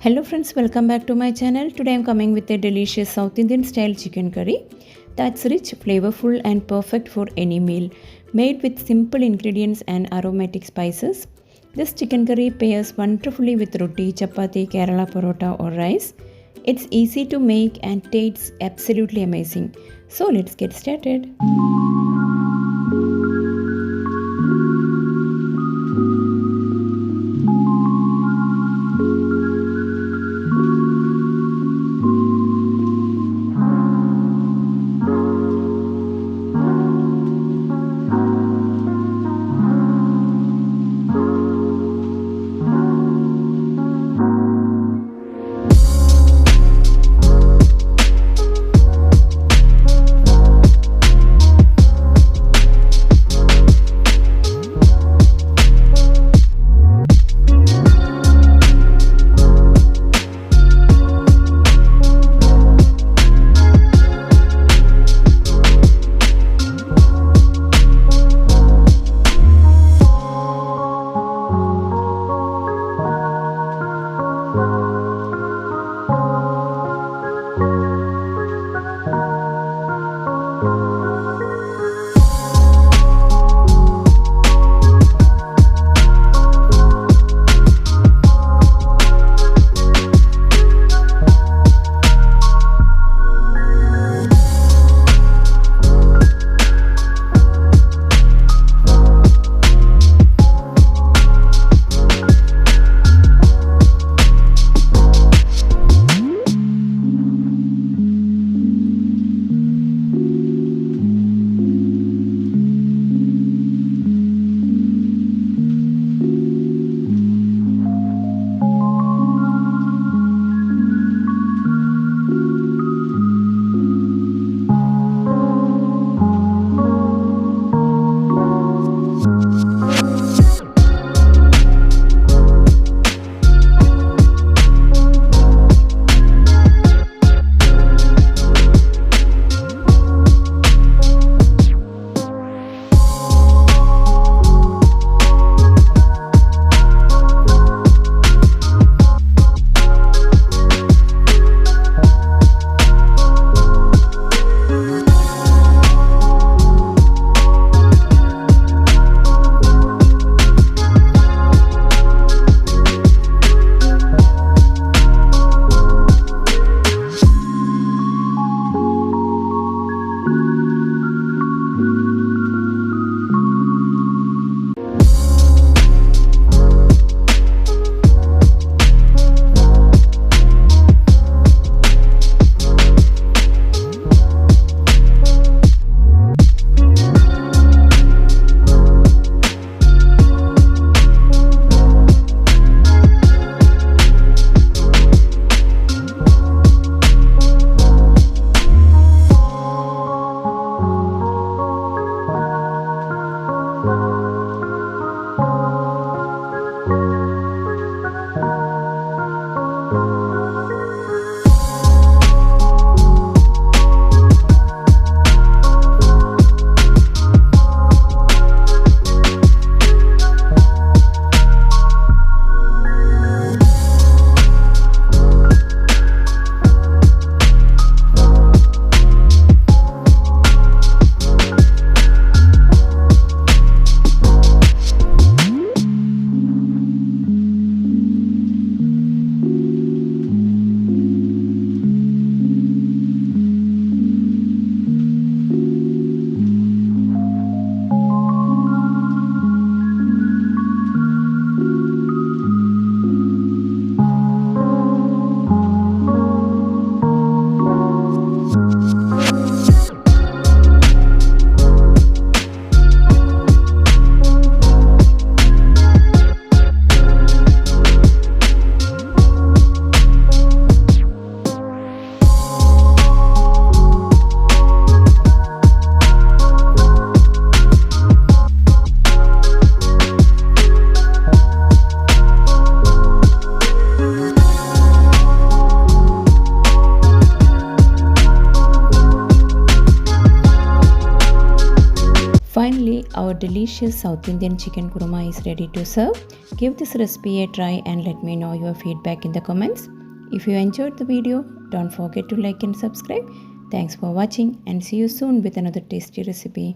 Hello friends, welcome back to my channel. Today I'm coming with a delicious South Indian style chicken curry that's rich, flavorful and perfect for any meal. Made with simple ingredients and aromatic spices, this chicken curry pairs wonderfully with roti, chapathi, Kerala parotta or rice. It's easy to make and tastes absolutely amazing. So let's get started. delicious South Indian chicken kurma is ready to serve. Give this recipe a try and let me know your feedback in the comments. If you enjoyed the video, don't forget to like and subscribe. Thanks for watching and see you soon with another tasty recipe.